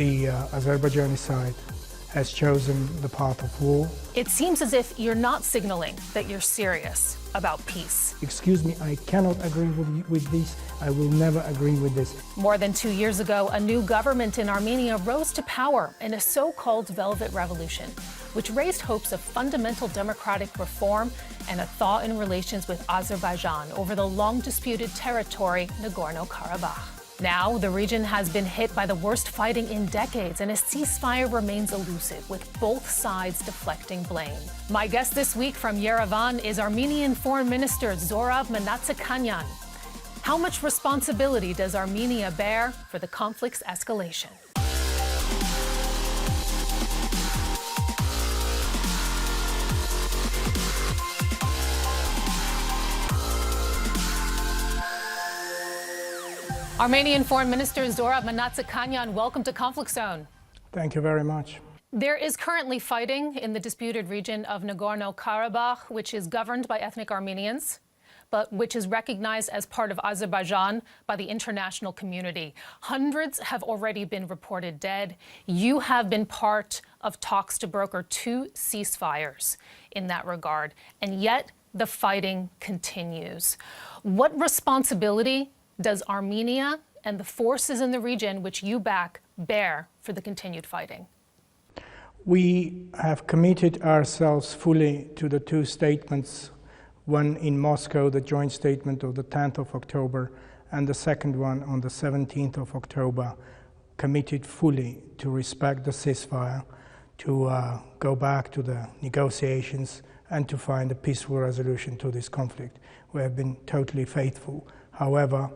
the Azerbaijani side has chosen the path of war. It seems as if you're not signaling that you're serious about peace. Excuse me, I cannot agree with this. I will never agree with this. More than 2 years ago, a new government in Armenia rose to power in a so-called Velvet Revolution, which raised hopes of fundamental democratic reform and a thaw in relations with Azerbaijan over the long-disputed territory Nagorno-Karabakh. Now, the region has been hit by the worst fighting in decades, and a ceasefire remains elusive, with both sides deflecting blame. My guest this week from Yerevan is Armenian Foreign Minister Zohrab Mnatsakanyan. How much responsibility does Armenia bear for the conflict's escalation? Armenian Foreign Minister Zohrab Mnatsakanyan, welcome to Conflict Zone. Thank you very much. There is currently fighting in the disputed region of Nagorno-Karabakh, which is governed by ethnic Armenians, but which is recognized as part of Azerbaijan by the international community. Hundreds have already been reported dead. You have been part of talks to broker 2 ceasefires in that regard, and yet the fighting continues. What responsibility does Armenia and the forces in the region which you back bear for the continued fighting? We have committed ourselves fully to the 2 statements, one in Moscow, the joint statement of the 10th of October, and the second one on the 17th of October, committed fully to respect the ceasefire, to go back to the negotiations and to find a peaceful resolution to this conflict. We have been totally faithful. However,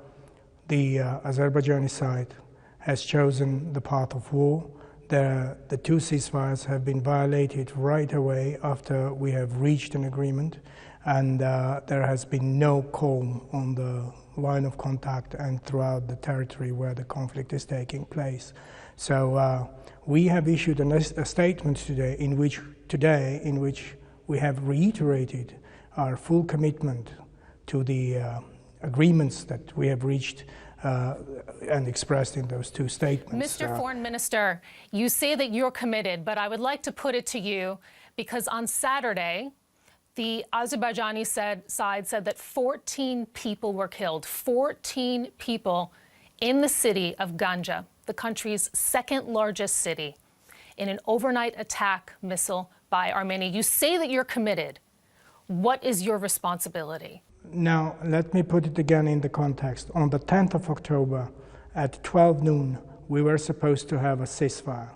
the Azerbaijani side has chosen the path of war. The 2 ceasefires have been violated right away after we have reached an agreement, and there has been no calm on the line of contact and throughout the territory where the conflict is taking place. So we have issued a statement today in which we have reiterated our full commitment to the agreements that we have reached and expressed in those 2 statements. Mr. Foreign Minister, you say that you're committed, but I would like to put it to you because on Saturday, the Azerbaijani side said that 14 people were killed, 14 people in the city of Ganja, the country's 2nd largest city, in an overnight attack missile by Armenia. You say that you're committed. What is your responsibility? Now, let me put it again in the context. On the 10th of October at 12 noon, we were supposed to have a ceasefire.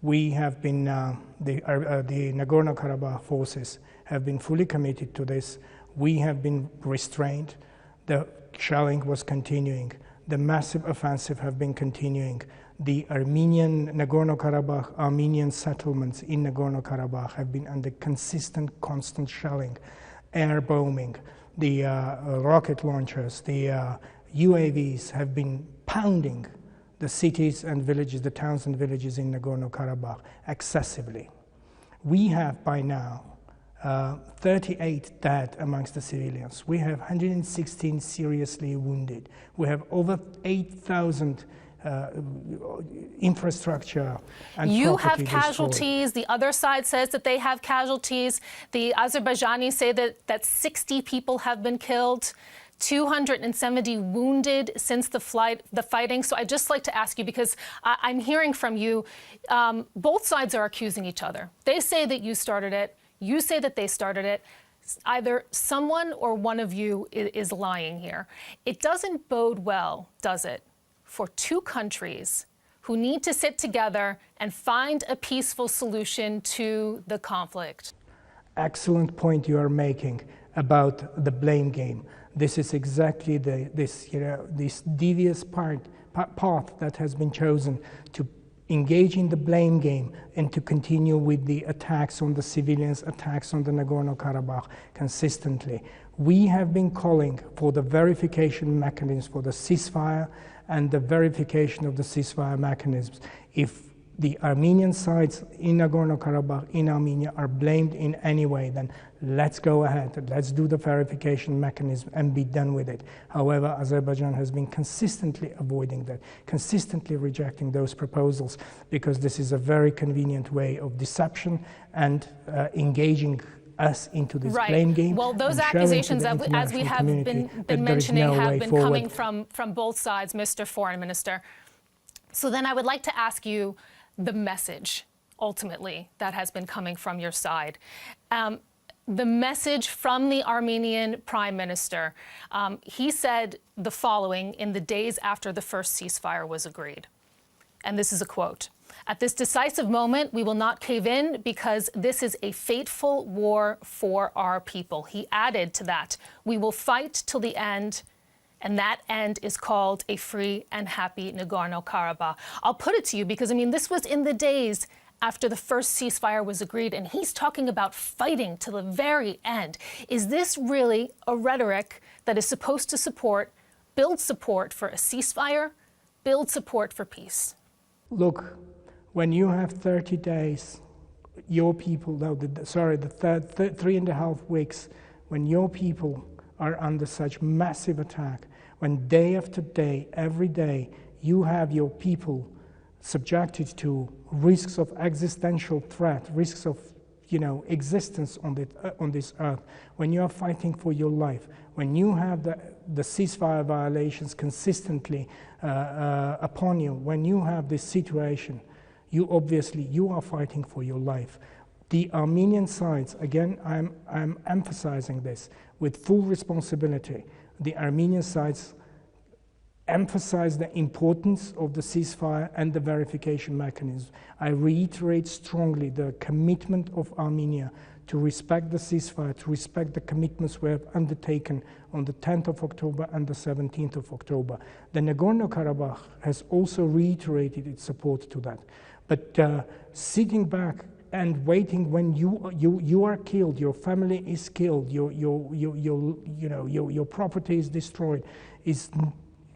We have been, the Nagorno-Karabakh forces have been fully committed to this. We have been restrained. The shelling was continuing. The massive offensive have been continuing. The Nagorno-Karabakh Armenian settlements in Nagorno-Karabakh have been under consistent, constant shelling, air bombing. The rocket launchers, the UAVs have been pounding the cities and villages, the towns and villages in Nagorno-Karabakh excessively. We have by now 38 dead amongst the civilians. We have 116 seriously wounded. We have over 8,000 infrastructure and you have property casualties. destroyed. The other side says that they have casualties. The Azerbaijanis say that 60 people have been killed, 270 wounded since the fighting. So I'd just like to ask you, because I'm hearing from you, both sides are accusing each other. They say that you started it. You say that they started it. Either someone or one of you is lying here. It doesn't bode well, does it, for 2 countries who need to sit together and find a peaceful solution to the conflict? Excellent point you are making about the blame game. This is exactly this devious path that has been chosen to engage in the blame game and to continue with the attacks on the civilians, attacks on the Nagorno-Karabakh consistently. We have been calling for the verification mechanisms for the ceasefire and the verification of the ceasefire mechanisms. If the Armenian sides in Nagorno-Karabakh, in Armenia, are blamed in any way, then let's go ahead, let's do the verification mechanism and be done with it. However, Azerbaijan has been consistently avoiding that, consistently rejecting those proposals, because this is a very convenient way of deception and engaging us into this blame game. Well, those accusations, as we have been mentioning, have been coming from both sides, Mr. Foreign Minister. So then I would like to ask you the message, ultimately, that has been coming from your side. The message from the Armenian Prime Minister, he said the following in the days after the first ceasefire was agreed. And this is a quote. "At this decisive moment, we will not cave in because this is a fateful war for our people." He added to that, "We will fight till the end, and that end is called a free and happy Nagorno-Karabakh." I'll put it to you because, I mean, this was in the days after the first ceasefire was agreed, and he's talking about fighting to the very end. Is this really a rhetoric that is supposed to build support for a ceasefire, build support for peace? Look, when you have 30 days, your people, the 3.5 weeks, when your people are under such massive attack, when day after day, every day, you have your people subjected to risks of existential threat, risks of existence on this earth, when you are fighting for your life, when you have the ceasefire violations consistently upon you, when you have this situation, you are fighting for your life. The Armenian sides, again, I'm emphasizing this with full responsibility. The Armenian sides emphasize the importance of the ceasefire and the verification mechanism. I reiterate strongly the commitment of Armenia to respect the ceasefire, to respect the commitments we have undertaken on the 10th of October and the 17th of October. The Nagorno-Karabakh has also reiterated its support to that. But sitting back and waiting when you are killed, your family is killed, your property is destroyed,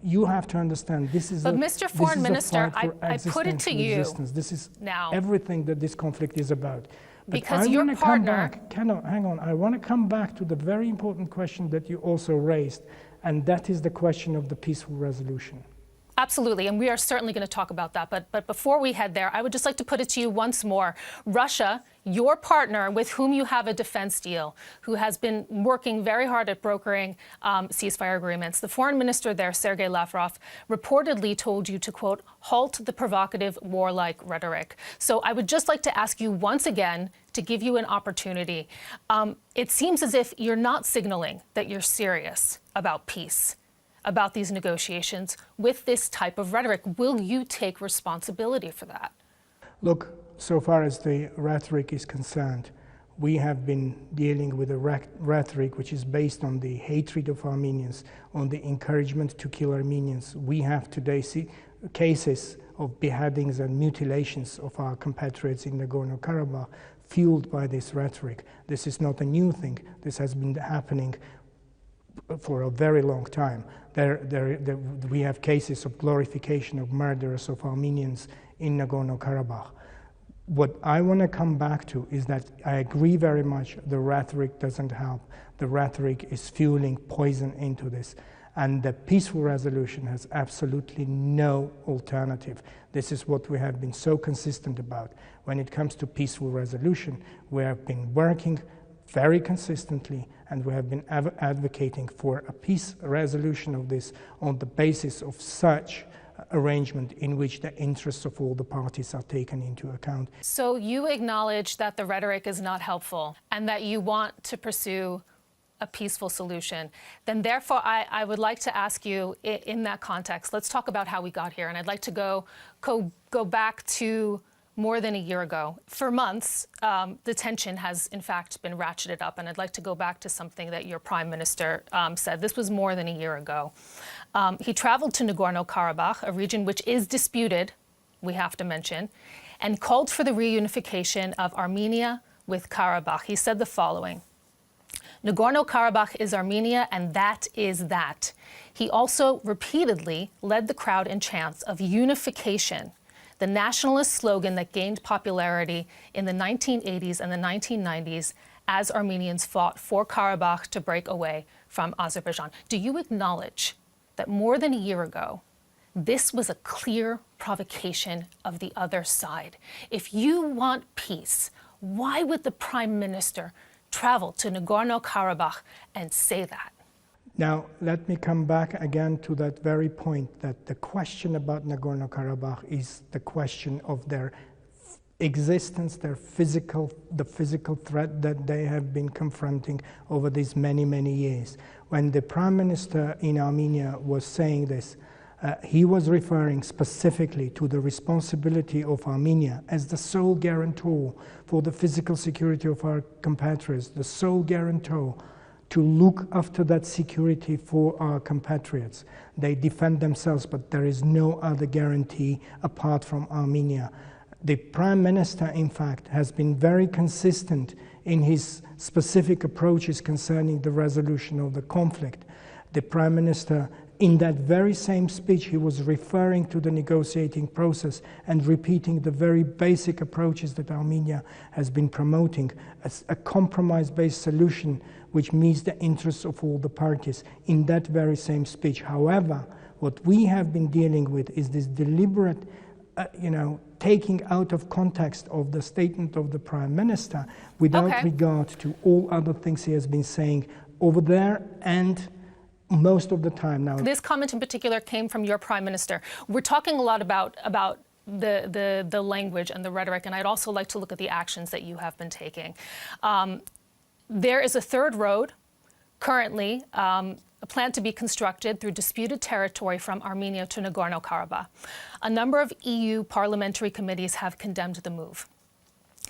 you have to understand this is. But Mr. Foreign Minister, I put it to you. This is now everything that this conflict is about. But because your partner. Hang on. I want to come back to the very important question that you also raised, and that is the question of the peaceful resolution. Absolutely, and we are certainly going to talk about that. But before we head there, I would just like to put it to you once more. Russia, your partner with whom you have a defense deal, who has been working very hard at brokering ceasefire agreements, the foreign minister there, Sergei Lavrov, reportedly told you to, quote, halt the provocative warlike rhetoric. So I would just like to ask you once again to give you an opportunity. It seems as if you're not signaling that you're serious about peace, about these negotiations with this type of rhetoric. Will you take responsibility for that? Look, so far as the rhetoric is concerned, we have been dealing with a rhetoric which is based on the hatred of Armenians, on the encouragement to kill Armenians. We have today cases of beheadings and mutilations of our compatriots in Nagorno-Karabakh fueled by this rhetoric. This is not a new thing. This has been happening for a very long time. We have cases of glorification of murderers of Armenians in Nagorno-Karabakh. What I want to come back to is that I agree very much the rhetoric doesn't help. The rhetoric is fueling poison into this. And the peaceful resolution has absolutely no alternative. This is what we have been so consistent about. When it comes to peaceful resolution, we have been working very consistently, and we have been advocating for a peace resolution of this on the basis of such arrangement in which the interests of all the parties are taken into account. So you acknowledge that the rhetoric is not helpful and that you want to pursue a peaceful solution. Then therefore, I would like to ask you in that context, let's talk about how we got here. And I'd like to go back to more than a year ago. For months, the tension has in fact been ratcheted up, and I'd like to go back to something that your Prime Minister said. This was more than a year ago. He traveled to Nagorno-Karabakh, a region which is disputed, we have to mention, and called for the reunification of Armenia with Karabakh. He said the following: Nagorno-Karabakh is Armenia, and that is that. He also repeatedly led the crowd in chants of unification. the nationalist slogan that gained popularity in the 1980s and the 1990s as Armenians fought for Karabakh to break away from Azerbaijan. Do you acknowledge that more than a year ago, this was a clear provocation of the other side? If you want peace, why would the Prime Minister travel to Nagorno-Karabakh and say that? Now, let me come back again to that very point, that the question about Nagorno-Karabakh is the question of their existence, the physical threat that they have been confronting over these many, many years. When the Prime Minister in Armenia was saying this, he was referring specifically to the responsibility of Armenia as the sole guarantor for the physical security of our compatriots, the sole guarantor to look after that security for our compatriots. They defend themselves, but there is no other guarantee apart from Armenia. The Prime Minister, in fact, has been very consistent in his specific approaches concerning the resolution of the conflict. The Prime Minister, in that very same speech, he was referring to the negotiating process and repeating the very basic approaches that Armenia has been promoting as a compromise-based solution which meets the interests of all the parties in that very same speech. However, what we have been dealing with is this deliberate, taking out of context of the statement of the Prime Minister without regard to all other things he has been saying over there and most of the time now. This comment in particular came from your Prime Minister. We're talking a lot about the language and the rhetoric, and I'd also like to look at the actions that you have been taking. There is a third road currently planned to be constructed through disputed territory from Armenia to Nagorno-Karabakh. A number of EU parliamentary committees have condemned the move.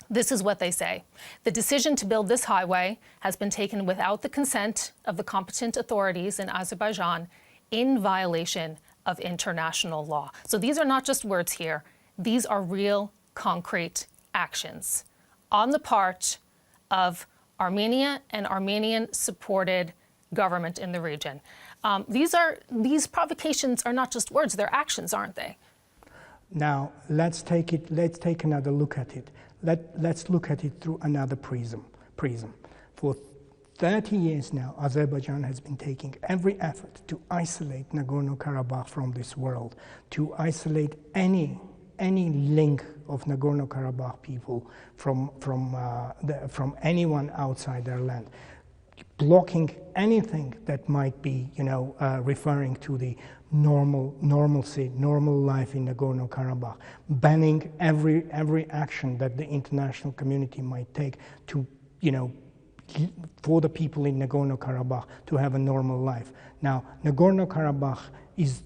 This is what they say. The decision to build this highway has been taken without the consent of the competent authorities in Azerbaijan in violation of international law. So these are not just words here. These are real, concrete actions on the part of Armenia and Armenian-supported government in the region. These provocations are not just words, they're actions, aren't they? Now, let's take another look at it. Let's look at it through another prism. For 30 years now, Azerbaijan has been taking every effort to isolate Nagorno-Karabakh from this world, to isolate any link of Nagorno-Karabakh people from anyone outside their land, blocking anything that might be, referring to the normalcy, normal life in Nagorno-Karabakh, banning every action that the international community might take to, for the people in Nagorno-Karabakh to have a normal life. Now, Nagorno-Karabakh is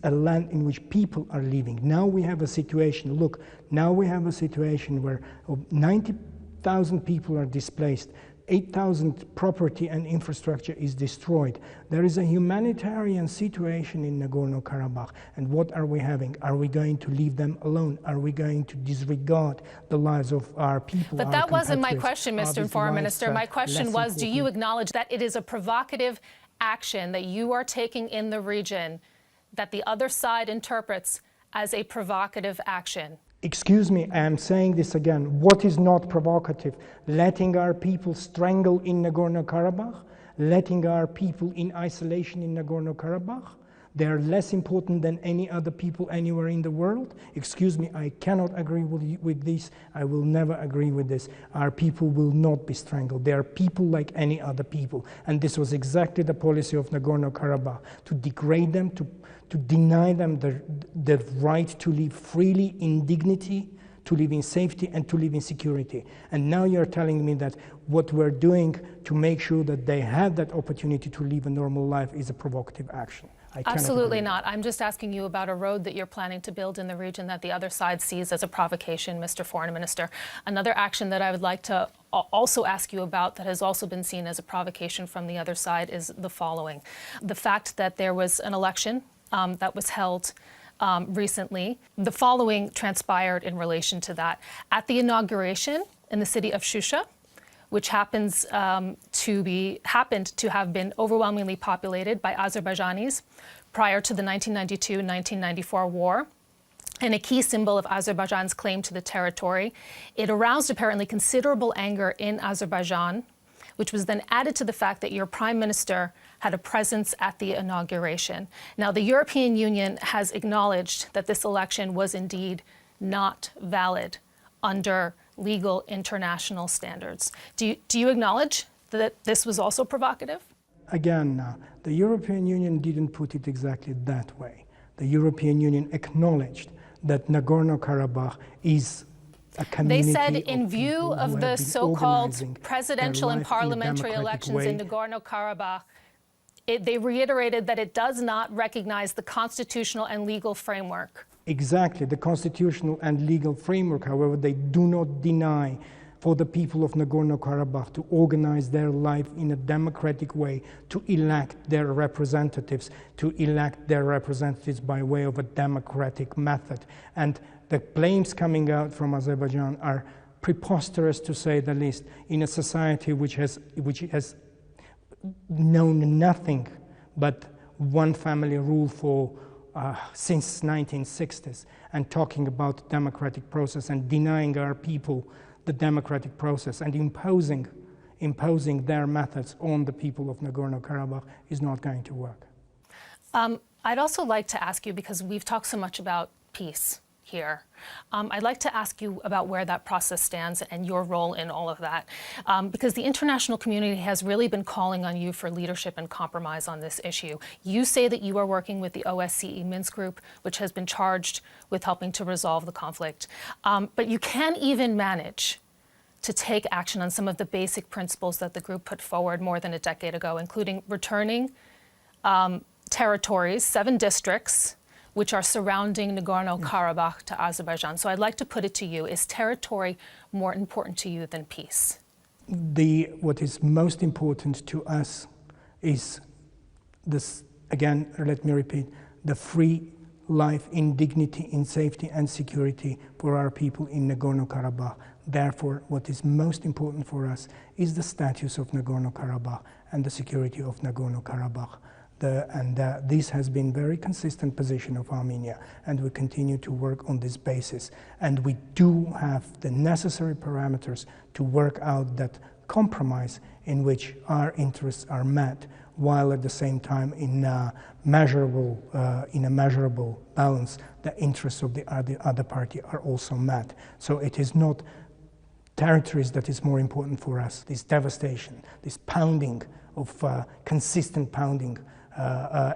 a land in which people are living. Now we have a situation, where 90,000 people are displaced, 8,000 property and infrastructure is destroyed. There is a humanitarian situation in Nagorno-Karabakh. And what are we having? Are we going to leave them alone? Are we going to disregard the lives of our people? But that wasn't my question, Mr. Foreign Minister. My question was, do you acknowledge that it is a provocative action that you are taking in the region that the other side interprets as a provocative action? Excuse me, I am saying this again. What is not provocative? Letting our people strangle in Nagorno-Karabakh? Letting our people in isolation in Nagorno-Karabakh? They are less important than any other people anywhere in the world? Excuse me, I cannot agree with this. I will never agree with this. Our people will not be strangled. They are people like any other people. And this was exactly the policy of Nagorno-Karabakh, to degrade them, to deny them the right to live freely in dignity, to live in safety, and to live in security. And now you're telling me that what we're doing to make sure that they have that opportunity to live a normal life is a provocative action. Absolutely not. I'm just asking you about a road that you're planning to build in the region that the other side sees as a provocation, Mr. Foreign Minister. Another action that I would like to also ask you about that has also been seen as a provocation from the other side is the following. The fact that there was an election that was held recently. The following transpired in relation to that. At the inauguration in the city of Shusha, which happened to have been overwhelmingly populated by Azerbaijanis prior to the 1992-1994 war, and a key symbol of Azerbaijan's claim to the territory. It aroused apparently considerable anger in Azerbaijan, which was then added to the fact that your prime minister had a presence at the inauguration. Now, the European Union has acknowledged that this election was indeed not valid under legal international standards. Do you acknowledge that this was also provocative? Again, the European Union didn't put it exactly that way. The European Union acknowledged that Nagorno-Karabakh is a community. They said in view of the so-called presidential and parliamentary elections in Nagorno-Karabakh, they reiterated that it does not recognize the constitutional and legal framework. Exactly, the constitutional and legal framework. However, they do not deny for the people of Nagorno-Karabakh to organize their life in a democratic way, to elect their representatives, by way of a democratic method. And the claims coming out from Azerbaijan are preposterous, to say the least, in a society which has known nothing but one family rule for since 1960s, and talking about democratic process and denying our people the democratic process and imposing their methods on the people of Nagorno-Karabakh is not going to work. I'd also like to ask you, because we've talked so much about peace here, I'd like to ask you about where that process stands and your role in all of that, because the international community has really been calling on you for leadership and compromise on this issue. You say that you are working with the OSCE Minsk group, which has been charged with helping to resolve the conflict, but you can't even manage to take action on some of the basic principles that the group put forward more than a decade ago, including returning territories, 7 districts, which are surrounding Nagorno-Karabakh to Azerbaijan. So I'd like to put it to you, is territory more important to you than peace? What is most important to us is this, again, let me repeat, the free life in dignity, in safety and security for our people in Nagorno-Karabakh. Therefore, what is most important for us is the status of Nagorno-Karabakh and the security of Nagorno-Karabakh. This has been very consistent position of Armenia, and we continue to work on this basis. And we do have the necessary parameters to work out that compromise in which our interests are met, while at the same time in a measurable balance, the interests of the other party are also met. So it is not territories that is more important for us. This devastation, this pounding of consistent pounding,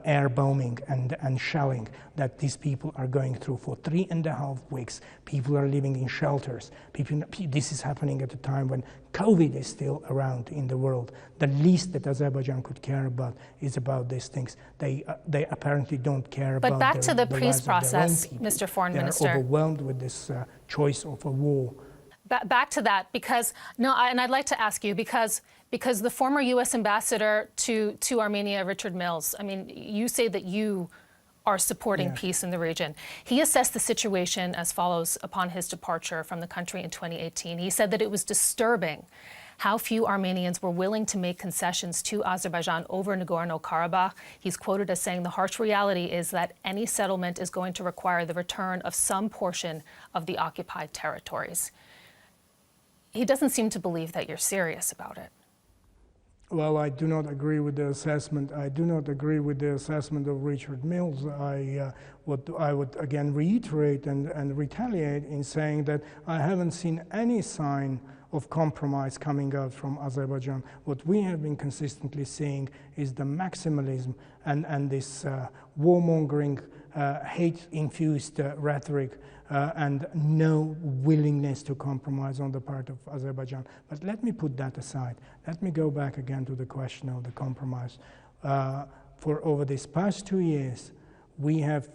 air bombing and shelling that these people are going through for 3.5 weeks. People are living in shelters. This is happening at a time when COVID is still around in the world. The least that Azerbaijan could care about is about these things. They apparently don't care about. But back to the peace process, Mr. Foreign Minister. They're overwhelmed with this choice of a war. Back to that, and I'd like to ask you, because the former U.S. ambassador to Armenia, Richard Mills, I mean, you say that you are supporting peace in the region. He assessed the situation as follows upon his departure from the country in 2018. He said that it was disturbing how few Armenians were willing to make concessions to Azerbaijan over Nagorno-Karabakh. He's quoted as saying, the harsh reality is that any settlement is going to require the return of some portion of the occupied territories. He doesn't seem to believe that you're serious about it. Well, I do not agree with the assessment. I do not agree with the assessment of Richard Mills. I would again reiterate and retaliate in saying that I haven't seen any sign of compromise coming out from Azerbaijan. What we have been consistently seeing is the maximalism and this warmongering, hate-infused rhetoric, and no willingness to compromise on the part of Azerbaijan. But let me put that aside. Let me go back again to the question of the compromise. For over these past 2 years,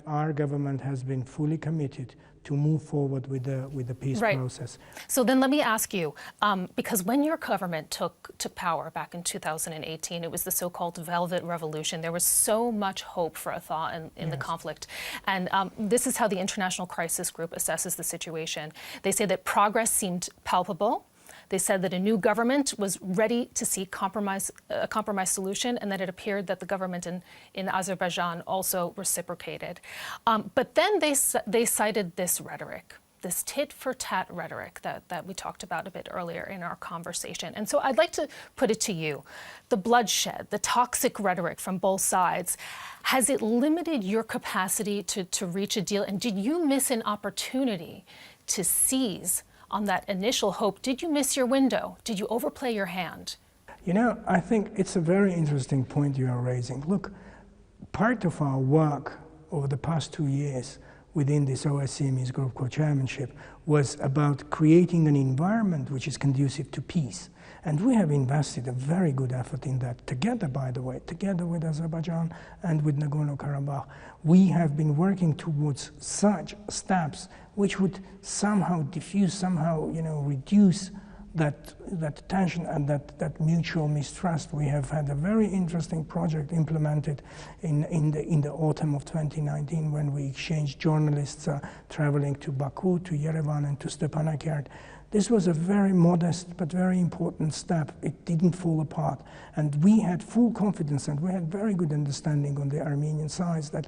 our government has been fully committed to move forward with the peace process. So then let me ask you, because when your government took power back in 2018, it was the so-called Velvet Revolution. There was so much hope for a thaw in the conflict. And this is how the International Crisis Group assesses the situation. They say that progress seemed palpable, They said that a new government was ready to seek a compromise solution, and that it appeared that the government in Azerbaijan also reciprocated. But then they cited this rhetoric, this tit-for-tat rhetoric that we talked about a bit earlier in our conversation. And so I'd like to put it to you, the bloodshed, the toxic rhetoric from both sides, has it limited your capacity to reach a deal? And did you miss an opportunity to seize on that initial hope? Did you miss your window? Did you overplay your hand? You know, I think it's a very interesting point you are raising. Look, part of our work over the past 2 years within this OSCE Minsk Group co-chairmanship was about creating an environment which is conducive to peace. And we have invested a very good effort in that together, by the way, together with Azerbaijan and with Nagorno-Karabakh. We have been working towards such steps which would somehow diffuse, somehow, reduce that tension and that mutual mistrust. We have had a very interesting project implemented in the autumn of 2019 when we exchanged journalists traveling to Baku, to Yerevan, and to Stepanakert. This was a very modest but very important step. It didn't fall apart. And we had full confidence and we had very good understanding on the Armenian side that,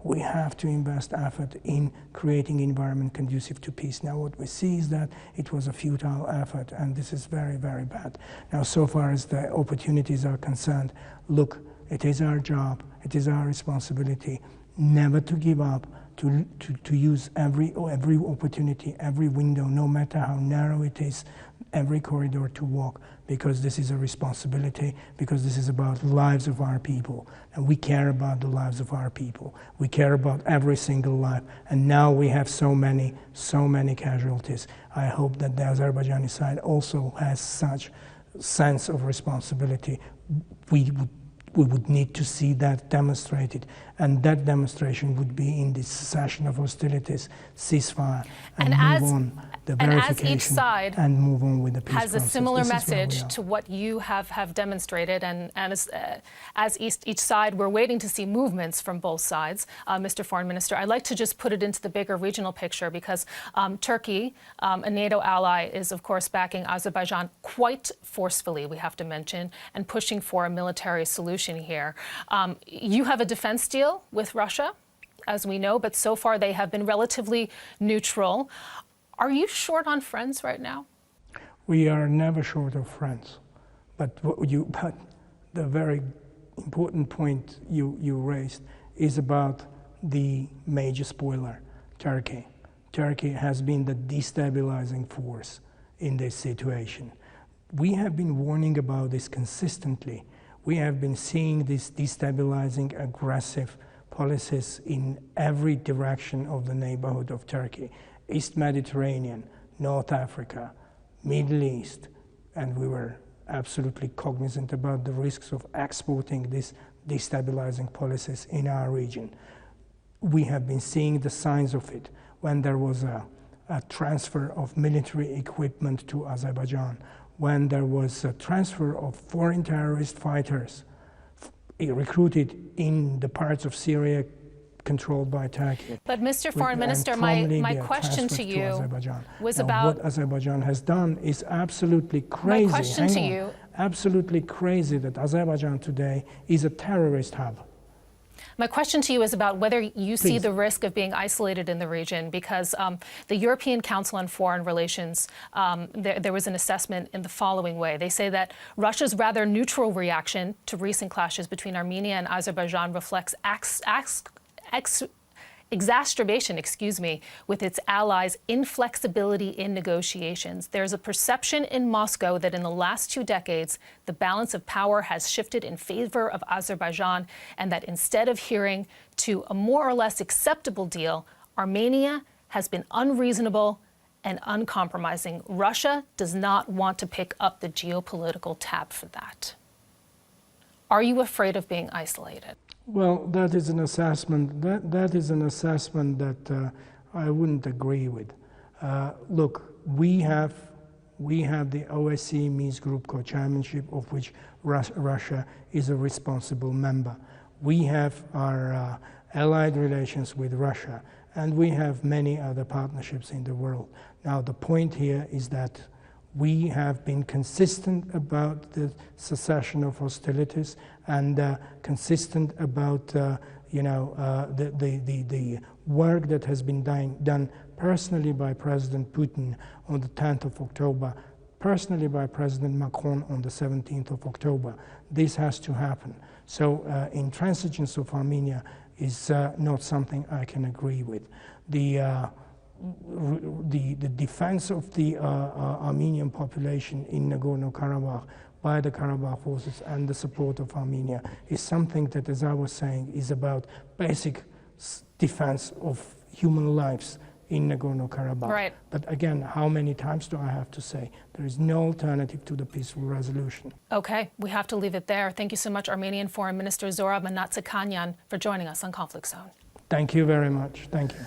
we have to invest effort in creating an environment conducive to peace. Now what we see is that it was a futile effort, and this is very, very bad. Now, so far as the opportunities are concerned, look, it is our job, it is our responsibility never to give up, to use every opportunity, every window, no matter how narrow it is, every corridor to walk, because this is a responsibility, because this is about the lives of our people. And we care about the lives of our people. We care about every single life. And now we have so many casualties. I hope that the Azerbaijani side also has such sense of responsibility. We would need to see that demonstrated, and that demonstration would be in this cessation of hostilities, ceasefire, and move on the verification, and as each side and move on with the peace has process. A similar message to what you have demonstrated, and as each side, we're waiting to see movements from both sides. Mr. Foreign Minister, I'd like to just put it into the bigger regional picture, because Turkey, a NATO ally, is of course backing Azerbaijan quite forcefully, we have to mention, and pushing for a military solution here. You have a defense deal with Russia, as we know, but so far they have been relatively neutral. Are you short on friends right now? We are never short of friends, but the very important point you raised is about the major spoiler, Turkey. Turkey has been the destabilizing force in this situation. We have been warning about this consistently. We have been seeing these destabilizing, aggressive policies in every direction of the neighborhood of Turkey. East Mediterranean, North Africa, Middle East, and we were absolutely cognizant about the risks of exporting these destabilizing policies in our region. We have been seeing the signs of it when there was a transfer of military equipment to Azerbaijan, when there was a transfer of foreign terrorist fighters recruited in the parts of Syria controlled by Turkey. But Mr. Foreign Minister, my question to you was about what Azerbaijan has done is absolutely crazy. My question to you, absolutely crazy that Azerbaijan today is a terrorist hub. My question to you is about whether you see the risk of being isolated in the region, because the European Council on Foreign Relations, there was an assessment in the following way. They say that Russia's rather neutral reaction to recent clashes between Armenia and Azerbaijan reflects exacerbation, with its allies' inflexibility in negotiations. There's a perception in Moscow that in the last 2 decades, the balance of power has shifted in favor of Azerbaijan, and that instead of adhering to a more or less acceptable deal, Armenia has been unreasonable and uncompromising. Russia does not want to pick up the geopolitical tab for that. Are you afraid of being isolated? Well, that is an assessment. That is an assessment that I wouldn't agree with. Look, we have the OSCE Minsk Group co-chairmanship, of which Russia is a responsible member. We have our allied relations with Russia, and we have many other partnerships in the world. Now, the point here is that We have been consistent about the cessation of hostilities and consistent about the work that has been done personally by President Putin on the 10th of October, personally by President Macron on the 17th of October. This has to happen. So intransigence of Armenia is not something I can agree with. The defense of the Armenian population in Nagorno-Karabakh by the Karabakh forces and the support of Armenia is something that, as I was saying, is about basic defense of human lives in Nagorno-Karabakh. Right. But again, how many times do I have to say? There is no alternative to the peaceful resolution. Okay, we have to leave it there. Thank you so much, Armenian Foreign Minister Zohrab Mnatsakanyan, for joining us on Conflict Zone. Thank you very much. Thank you.